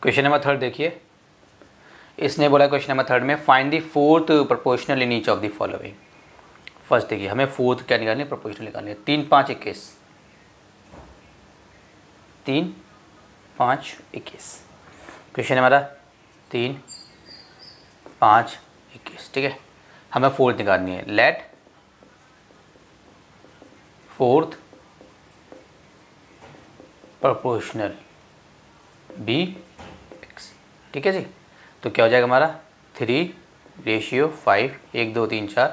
Question number 3 देखिए, इसने बोला क्वेश्चन नंबर 3 में find the fourth proportional in each of the following. First देखिए, हमें फोर्थ क्या निकालनी है, प्रोपोर्शनल निकालनी है। 3 5 21, 3 5 21। क्वेश्चन हमारा 3 5 21, ठीक है। हमें फोर्थ निकालनी है। Let fourth proportional be x, ठीक है जी। तो क्या हो जाएगा हमारा 3:5, 1 2 3 4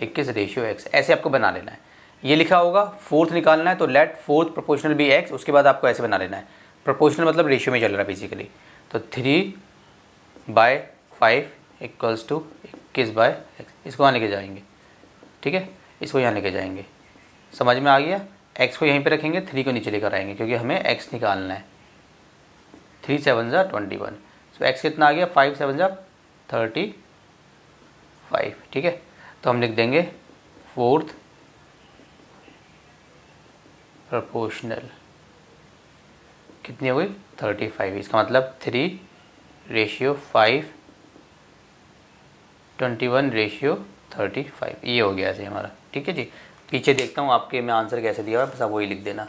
21:x। ऐसे आपको बना लेना है। ये लिखा होगा फोर्थ निकालना है तो let fourth proportional be x, उसके बाद आपको ऐसे बना लेना है। प्रोपोर्शनल मतलब रेशियो में चल रहा है बेसिकली। तो 3/5 इक्वल्स टू 21/x। इसको यहाँ लेके जाएंगे, ठीक है, इसको यहाँ लेके जाएंगे। समझ में आ गया। x को यहीं पे रखेंगे, 3 को नीचे लेकर आएंगे क्योंकि हमें x निकालना है। 3 7 21। सो x कितना आ गया, 5 7 35, ठीक है। तो हम लिख देंगे फोर्थ प्रोपोर्शनल कितनी हो गई, 35। इसका मतलब 3:5, 21:35, ये हो गया ऐसे हमारा, ठीक है जी। पीछे देखता हूँ आपके में आंसर कैसे दिया हुआ है, बस आप वही लिख देना।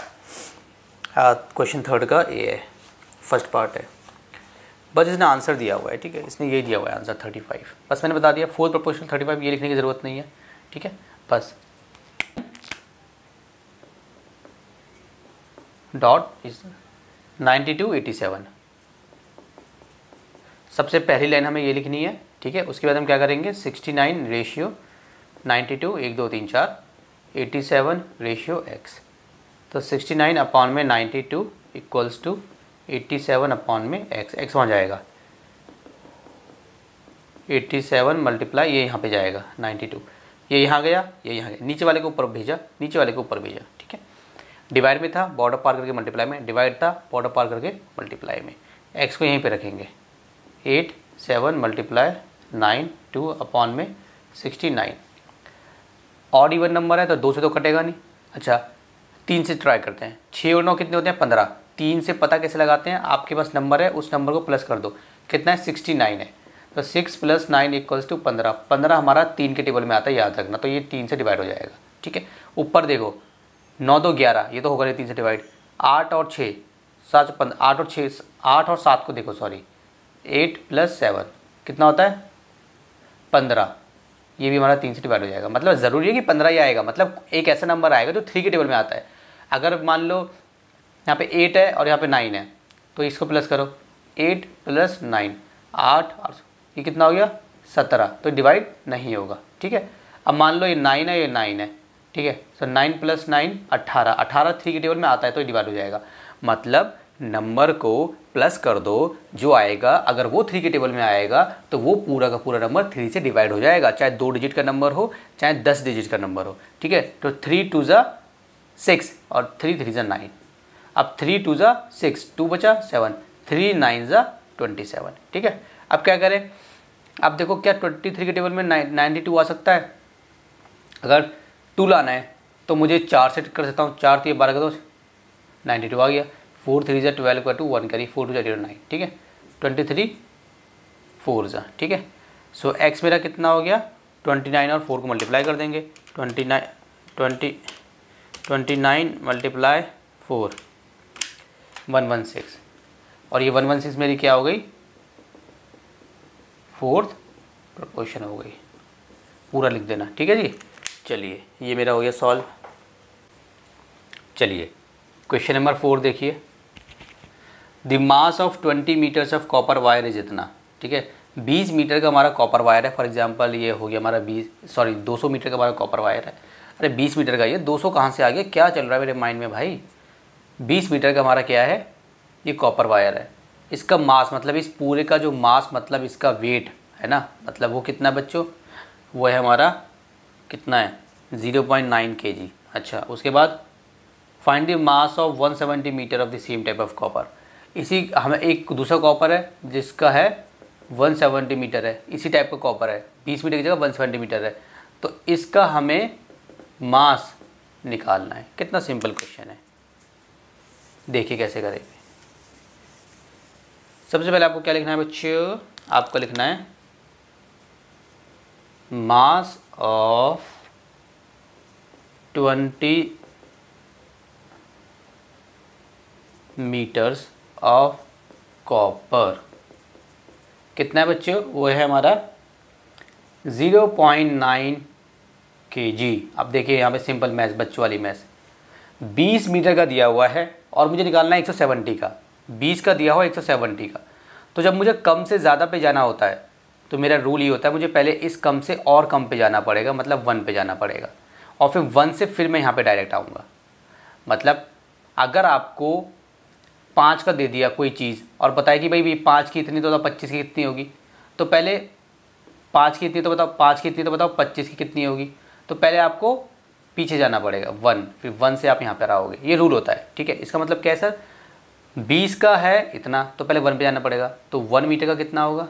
क्वेश्चन 3 का ये है, फर्स्ट पार्ट है, बस इसने आंसर दिया हुआ है, ठीक है। इसने ये दिया हुआ है आंसर 35, बस मैंने बता दिया। फोर्थ प्रोपोर्शनल 35, ये लिखने की ज़रूरत नहीं है, ठीक है। बस डॉट इज 92 87, सबसे पहली लाइन हमें ये लिखनी है, ठीक है। उसके बाद हम क्या करेंगे, 69:92, 1 2 3 4 87:x। तो 69/92 इक्वल्स टू 87/x। x वहाँ जाएगा, 87 मल्टीप्लाई ये यहाँ पे जाएगा 92, ये यहाँ गया, ये यहाँ गया, नीचे वाले को ऊपर भेजा, नीचे वाले को ऊपर भेजा, ठीक है। डिवाइड में था, बॉर्डर पार करके मल्टीप्लाई में, डिवाइड था, बॉर्डर पार करके मल्टीप्लाई में। x को यहीं पे रखेंगे, 8 7 मल्टीप्लाई 9 2/69। ऑड इवन नंबर है तो 2 से तो कटेगा नहीं। अच्छा 3 से ट्राई करते हैं। 6 और 9 कितने होते हैं, 15। 3 से पता कैसे लगाते हैं, आपके पास नंबर है, उस नंबर को प्लस कर दो, कितना है, 69 है। तो 6 + 9 इक्वल्स टू 15। 15 हमारा 3 के टेबल में आता है, याद रखना। तो ये 3 से डिवाइड हो जाएगा, ठीक है। ऊपर देखो 9 2 11, ये तो होगा नहीं 3 से डिवाइड। 8 और 6 7 15, 8 और 6 8 और 7 को देखो, सॉरी 8 + 7 कितना होता है, 15। ये भी हमारा 3 से डिवाइड हो जाएगा। मतलब ज़रूरी है कि 15 ही आएगा, मतलब एक ऐसा नंबर आएगा जो 3 के टेबल में आता है। अगर मान लो यहाँ पे 8 है और यहाँ पे 9 है, तो इसको प्लस करो, 8 + 9 8 और ये कितना हो गया, 17। तो डिवाइड नहीं होगा, ठीक है। अब मान लो ये 9 है, ये 9 है, ठीक है। तो 9 + 9 18, 18 3 के टेबल में आता है तो डिवाइड हो जाएगा। मतलब नंबर को प्लस कर दो, जो आएगा अगर वो 3 के टेबल में आएगा तो वो पूरा का पूरा नंबर 3 से डिवाइड हो जाएगा, चाहे 2 डिजिट का नंबर हो चाहे 10 डिजिट का नंबर हो, ठीक है। तो 3 2 6 और 3 3 9। अब 3 2 6, 2 बचा 7, 3 9 27, ठीक है। अब क्या करें, अब देखो क्या 23 के टेबल में 92 आ सकता है। अगर 2 लाना है तो मुझे 4 से कर सकता हूँ, 4 3 12 का 2 92 आ गया। 4 3 12 का 2 1 करी, 4 2 9, ठीक है। 23 4, ठीक है। सो x मेरा कितना हो गया, 29 और 4 को मल्टीप्लाई कर देंगे, 29 मल्टीप्लाई 4 116, और ये 116 मेरी क्या हो गई, फोर्थ प्रोपोर्शन हो गई। पूरा लिख देना, ठीक है जी। चलिए ये मेरा हो गया सॉल्व। चलिए क्वेश्चन नंबर 4 देखिए। The mass of 20 meters of copper wire is इतना, ठीक है। 20 मीटर का हमारा कॉपर वायर है, फॉर एग्जांपल ये हो गया हमारा 200 मीटर का हमारा कॉपर वायर है। अरे 20 मीटर का, ये 200 कहाँ से आ गया, क्या चल रहा है मेरे माइंड में भाई। 20 मीटर का हमारा क्या है, ये कॉपर वायर है। इसका मास मतलब इस पूरे का जो मास मतलब इसका वेट है ना, मतलब वो कितना बच्चों, वो है हमारा कितना है, 0.9 kg। अच्छा उसके बाद find the mass of 170 meter of the same type of copper. इसी हमें एक दूसरा कॉपर है जिसका है 170 मीटर है, इसी टाइप का कॉपर है, 20 मीटर की जगह 170 मीटर है। तो इसका हमें मास निकालना है। कितना सिंपल क्वेश्चन है, देखिए कैसे करेंगे। सबसे पहले आपको क्या लिखना है बच्चों, आपको लिखना है mass of 20 meters of copper कितना है बच्चों, वो है हमारा 0.9 kg। अब देखिए यहाँ पे सिंपल मैथ्स, बच्चों वाली मैथ्स, 20 मीटर का दिया हुआ है और मुझे निकालना है 170 का, 20 का दिया हुआ है 170 का। तो जब मुझे कम से ज़्यादा पे जाना होता है तो मेरा रूल ये होता है मुझे पहले इस कम से और कम पे जाना पड़ेगा, मतलब 1 पे जाना पड़ेगा, और फिर 1 से फिर मैं यहाँ पे डायरेक्ट आऊँगा। मतलब अगर आपको 5 का दे दिया कोई चीज़ और बताया कि भाई 5 की इतनी तो बताओ 25 की कितनी होगी, तो पहले 5 की इतनी तो बताओ, 5 की इतनी तो बताओ 25 की कितनी होगी, तो पहले आपको पीछे जाना पड़ेगा 1, फिर 1 से आप यहाँ पर आओगे। ये रूल होता है, ठीक है। इसका मतलब क्या है सर, 20 का है इतना तो पहले 1 पे जाना पड़ेगा, तो 1 मीटर का कितना होगा,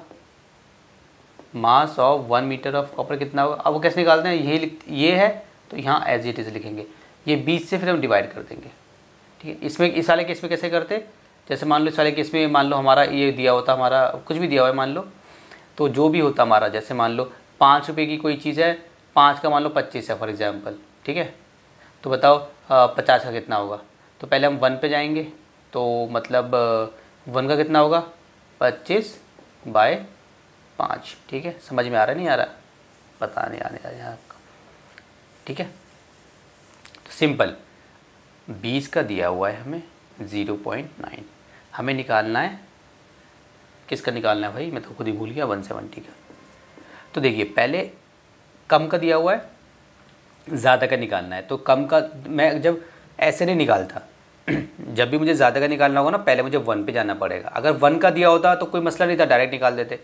mass of 1 meter of copper कितना होगा। अब वो कैसे निकालते हैं, ये है तो यहाँ एज इट इज़ लिखेंगे, ये 20 से फिर हम डिवाइड कर देंगे, ठीक है। इसमें इस वाले केस में कैसे करते, जैसे मान लो इस वाले केस में मान लो हमारा ये दिया होता, हमारा कुछ भी दिया हुआ है मान लो, तो जो भी होता हमारा, जैसे मान लो 5 रुपये की कोई चीज़ है, 5 का मान लो 25 है फॉर एग्जाम्पल, ठीक है। तो बताओ 50 का कितना होगा, तो पहले हम 1 पे जाएंगे, तो मतलब 1 का कितना होगा 25/5, ठीक है। समझ में आ रहा नहीं आ रहा, पता नहीं आने रहा है आपको, ठीक है। तो सिंपल 20 का दिया हुआ है हमें 0.9, हमें निकालना है, किसका निकालना है भाई, मैं तो खुद ही भूल गया, 170 का। तो देखिए पहले कम का दिया हुआ है, ज़्यादा का निकालना है, तो कम का मैं जब ऐसे नहीं निकालता जब भी मुझे ज़्यादा का निकालना होगा ना पहले मुझे 1 पे जाना पड़ेगा। अगर 1 का दिया होता तो कोई मसला नहीं था, डायरेक्ट निकाल देते।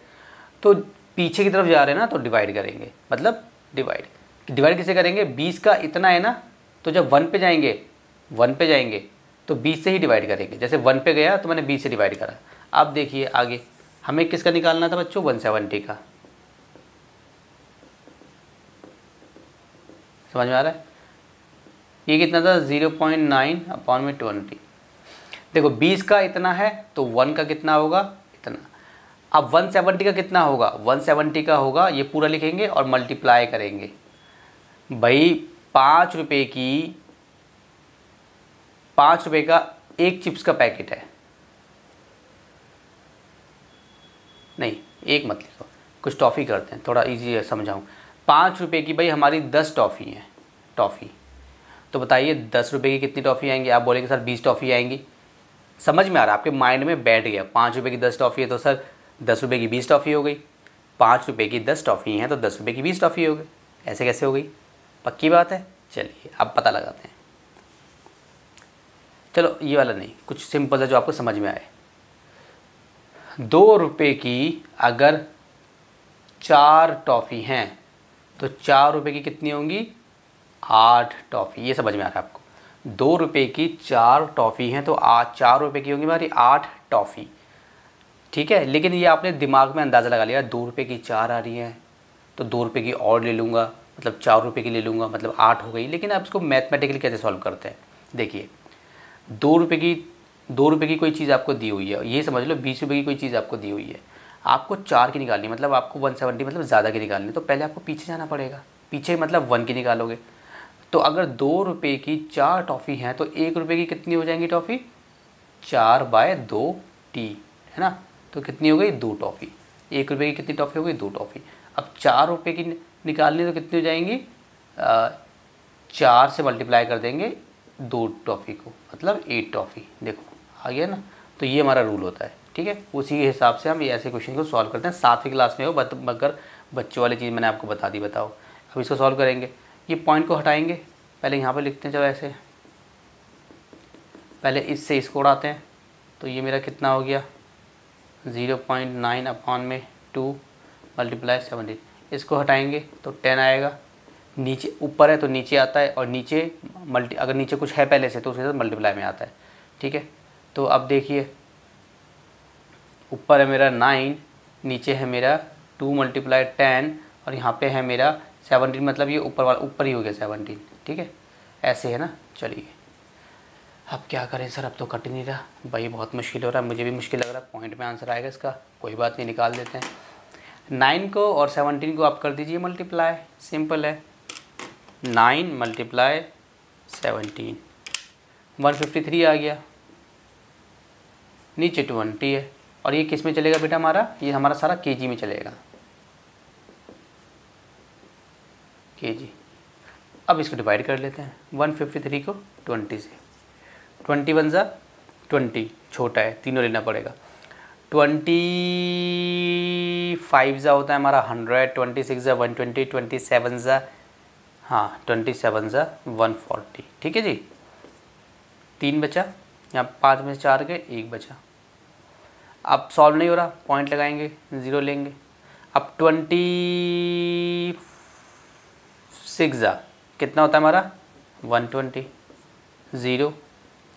तो पीछे की तरफ जा रहे हैं ना तो डिवाइड करेंगे, मतलब डिवाइड किसे करेंगे, 20 का इतना है ना, तो जब 1 पे जाएंगे तो 20 से ही डिवाइड करेंगे। जैसे 1 पे गया तो मैंने 20 से डिवाइड करा। अब देखिए आगे हमें किसका निकालना था बच्चों, 170 का। समझ में आ रहा है, ये कितना था 0.9/20। देखो 20 का इतना है तो 1 का कितना होगा इतना। अब 170 का कितना होगा, 170 का होगा, ये पूरा लिखेंगे और मल्टीप्लाई करेंगे। भाई 5 रुपये का एक चिप्स का पैकेट है, नहीं एक मत लिखो, कुछ टॉफ़ी करते हैं, थोड़ा इजी समझाऊँ। 5 रुपये की भाई हमारी 10 टॉफ़ी हैं, टॉफ़ी। तो बताइए 10 रुपये की कितनी टॉफ़ी आएंगी, आप बोलेंगे सर 20 टॉफ़ी आएंगी। समझ में आ रहा है, आपके माइंड में बैठ गया, 5 रुपये की 10 टॉफ़ी है तो सर 10 रुपये की 20 टॉफ़ी हो गई, 5 रुपये की 10 टॉफ़ी हैं तो 10 रुपये की 20 टॉफ़ी हो गई। ऐसे कैसे हो गई, पक्की बात है। चलिए अब पता लगाते हैं। चलो ये वाला नहीं, कुछ सिंपल है जो आपको समझ में आए। 2 रुपये की अगर 4 टॉफ़ी हैं तो 4 रुपये की कितनी होंगी, 8 टॉफ़ी। ये समझ में आ रहा है आपको, 2 रुपये की 4 टॉफ़ी हैं तो 4 रुपये की होंगी हमारी 8 टॉफ़ी, ठीक है। लेकिन ये आपने दिमाग में अंदाज़ा लगा लिया, 2 रुपये की 4 आ रही हैं तो 2 रुपये की और ले लूँगा, मतलब 4 रुपये की ले लूँगा, मतलब 8 हो गई। लेकिन आप इसको मैथमेटिकली कैसे सॉल्व करते हैं, देखिए 2 रुपये की कोई चीज़ आपको दी हुई है, ये समझ लो 20 रुपये की कोई चीज़ आपको दी हुई है, आपको 4 की निकालनी, मतलब आपको 170 मतलब ज़्यादा की निकालनी, तो पहले आपको पीछे जाना पड़ेगा, पीछे मतलब 1 की निकालोगे। तो अगर 2 रुपये की 4 टॉफ़ी हैं तो 1 रुपये की कितनी हो जाएंगी टॉफ़ी, 4/2t, है ना। तो कितनी हो गई, 2 टॉफ़ी। 1 रुपये की कितनी टॉफ़ी हो गई, 2 टॉफ़ी। अब 4 रुपये की निकालनी तो कितनी हो जाएंगी, 4 से मल्टीप्लाई कर देंगे 2 टॉफ़ी को, मतलब 8 टॉफ़ी। देखो आ गया ना, तो ये हमारा रूल होता है, ठीक है। उसी के हिसाब से हम ये ऐसे क्वेश्चन को सॉल्व करते हैं। 7वीं क्लास में हो, मगर बच्चों वाली चीज़ मैंने आपको बता दी। बताओ अब इसको सॉल्व करेंगे, ये पॉइंट को हटाएंगे, पहले यहाँ पर लिखते हैं। चलो ऐसे पहले इससे इसको उड़ाते हैं, तो ये मेरा कितना हो गया 0.9/2 मल्टीप्लाई 17। इसको हटाएंगे तो 10 आएगा, नीचे ऊपर है तो नीचे आता है, और नीचे अगर नीचे कुछ है पहले से तो उसके साथ मल्टीप्लाई में आता है, ठीक है। तो अब देखिए ऊपर है मेरा 9, नीचे है मेरा 2 × 10, और यहाँ पे है मेरा 17, मतलब ये ऊपर ही हो गया 17, ठीक है। ऐसे है ना। चलिए अब क्या करें सर, अब तो कट ही नहीं रहा भाई, बहुत मुश्किल हो रहा है, मुझे भी मुश्किल लग रहा है। पॉइंट में आंसर आएगा इसका, कोई बात नहीं, निकाल देते हैं। 9 को और 17 को आप कर दीजिए मल्टीप्लाई, सिंपल है। 9 मल्टीप्लाई 17, 153 आ गया, नीचे 20 है। और ये किस में चलेगा बेटा हमारा, ये हमारा सारा केजी में चलेगा, केजी। अब इसको डिवाइड कर लेते हैं, 153 को 20 से, 21 ज़ा 20, छोटा है, तीनों लेना पड़ेगा। 25 ज़ा होता है हमारा 100, 26 ज़ा 120, 27 ज़ा, हाँ 27 ज़ा 140, ठीक है जी। 3 बचा, यहाँ 5 में से 4 गए, 1 बचा। अब सॉल्व नहीं हो रहा, पॉइंट लगाएंगे, 0 लेंगे। अब 26 ज़ा कितना होता है हमारा 120, 0,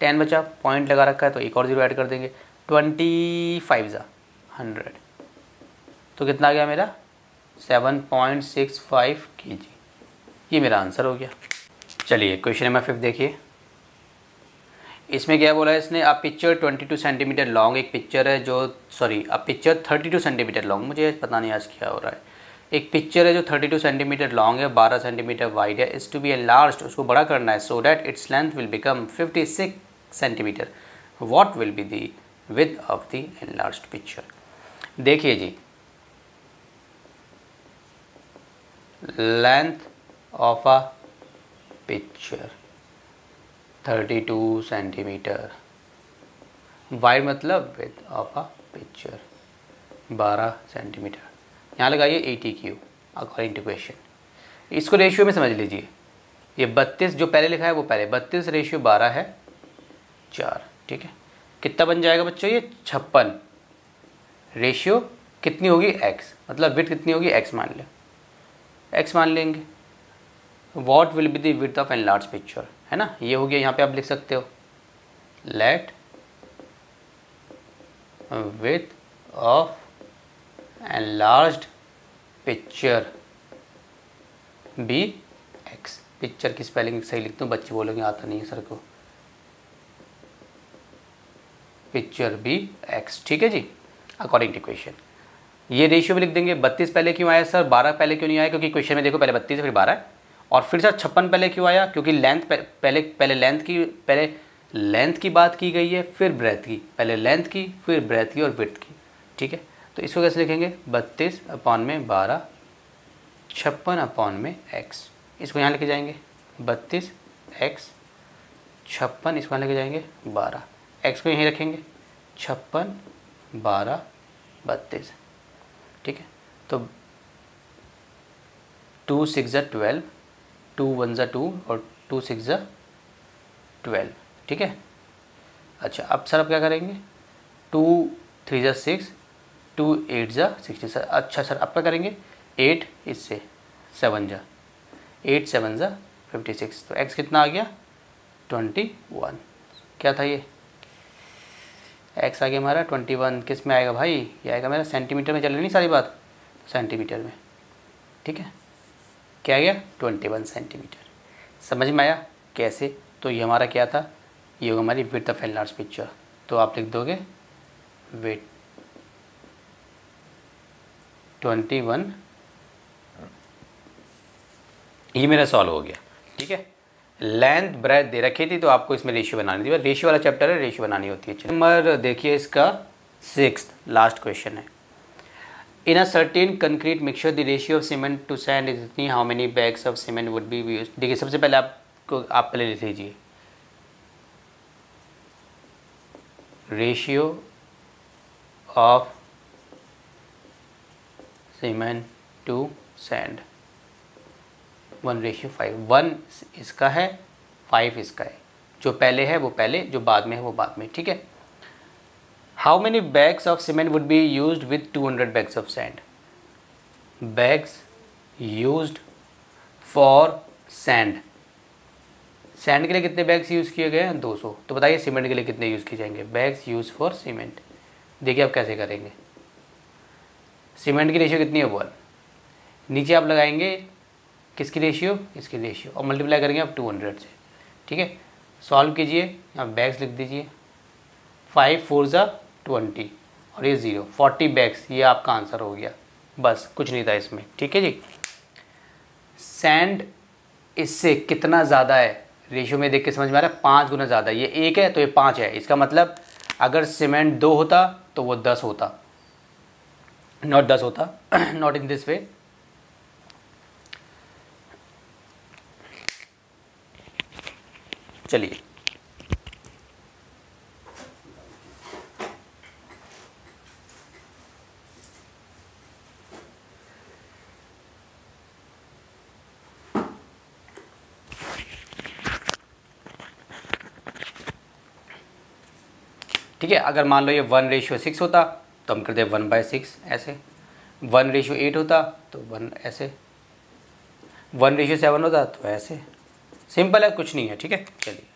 10 बचा, पॉइंट लगा रखा है तो एक और 0 ऐड कर देंगे। 25 ज़ा 100, तो कितना आ गया मेरा 7.65 kg। ये मेरा आंसर हो गया। चलिए क्वेश्चन नंबर 5 देखिए, इसमें क्या बोला है इसने, अ पिक्चर 22 सेंटीमीटर लॉन्ग, एक पिक्चर है जो अ पिक्चर 32 सेंटीमीटर लॉन्ग, मुझे पता नहीं आज क्या हो रहा है। एक पिक्चर है जो 32 सेंटीमीटर लॉन्ग है, 12 सेंटीमीटर वाइड है, इज़ टू बी एनलार्ज्ड, उसको बड़ा करना है, so that its length will become 56 centimetre. What will be the width of the enlarged picture. देखिए जी, length of a picture 32 centimetre, wide मतलब width of a picture 12 centimetre. यहाँ लगाइए 80 क्यू अकॉर्डिंग टू क्वेश्चन। इसको रेशियो में समझ लीजिए, ये 32 जो पहले लिखा है वो पहले 32 रेशियो 12 है 4, ठीक है। कितना बन जाएगा बच्चों ये 56, रेशियो कितनी होगी x, मतलब विड्थ कितनी होगी x मान लें, x मान लेंगे। What will be the width of enlarge picture, है ना, ये हो गया। यहाँ पे आप लिख सकते हो let width of enlarged picture be x। Picture की स्पेलिंग सही लिखता हूँ, बच्चे बोलोगे आता नहीं है सर को, पिक्चर बी x, ठीक है जी, अकॉर्डिंग टू क्वेश्चन। ये रेशियो भी लिख देंगे। 32 पहले क्यों आया सर, 12 पहले क्यों नहीं आया, क्योंकि क्वेश्चन में देखो पहले 32 है फिर 12 है। और फिर सर 56 पहले क्यों आया, क्योंकि लेंथ पहले लेंथ की बात की गई है, फिर ब्रेथ की, पहले लेंथ की फिर ब्रेथ की और विड्थ की, ठीक है। तो इसको कैसे लिखेंगे, 32 अपॉन में 12, 56 अपॉन में x। इसको यहाँ लेके जाएंगे 32 x 56, इसको यहाँ लेके जाएंगे 12, x को यहीं रखेंगे 56 12 32, ठीक है। तो 2 6 ज़ा 12, 2 1 ज़ा 2 और 2 6 ज़ा 12, ठीक है। अच्छा अब सर अब क्या करेंगे, 2 3 ज़ा 6, 2 8 ज़ा 60 सर। अच्छा सर अब क्या करेंगे, 8 इससे 7 ज़ा 8 7 ज़ा 56, तो x कितना आ गया 21। क्या था ये, x आ गया हमारा 21। किस में आएगा भाई, ये आएगा मेरा सेंटीमीटर में, चल रही नहीं सारी बात, सेंटीमीटर में, ठीक है। क्या आ गया 21 सेंटीमीटर। समझ में आया कैसे, तो ये हमारा क्या था, ये होगा हमारी विड्थ ऑफ एनलार्ज्ड पिक्चर। तो आप लिख दोगे विड्थ 21, ये मेरा सॉल्व हो गया, ठीक है। लेंथ ब्रेथ दे रखी थी तो आपको इसमें रेशियो बनानी थी, रेशियो वाला चैप्टर है, रेशियो बनानी होती है। नंबर देखिए इसका 6th लास्ट क्वेश्चन है। In a certain concrete mixture the ratio of cement to sand is इतनी, how many bags of cement would be used. देखिए सबसे पहले आप पहले लिख लीजिए ratio of cement to sand 1:5, 1 इसका है 5 इसका है, जो पहले है वो पहले, जो बाद में है वो बाद में, ठीक है। How many bags of cement would be used with 200 bags of sand. Bags used for sand, sand के लिए कितने बैग्स यूज़ किए गए हैं 200। तो बताइए सीमेंट के लिए कितने यूज़ किए जाएंगे, बैग्स यूज फॉर सीमेंट। देखिए आप कैसे करेंगे, सीमेंट की रेशियो कितनी है 1, नीचे आप लगाएंगे किसकी रेशियो, इसकी रेशियो, और मल्टीप्लाई करेंगे आप 200 से, ठीक है। सॉल्व कीजिए, यहाँ बैग्स लिख दीजिए, 5 4 ज़ा 20 और ये 0, 40 बैग्स, ये आपका आंसर हो गया। बस कुछ नहीं था इसमें, ठीक है जी। सैंड इससे कितना ज़्यादा है, रेशियो में देख के समझ में आ रहा है, 5 गुना ज़्यादा। ये 1 है तो ये 5 है, इसका मतलब अगर सीमेंट 2 होता तो वो 10 होता, नॉट 10 होता, नॉट इन दिस वे। चलिए ठीक है, अगर मान लो ये 1:6 होता तो हम करते 1/6 ऐसे, 1:8 होता तो 1 ऐसे, 1:7 होता तो ऐसे। सिंपल है, कुछ नहीं है, ठीक है। चलिए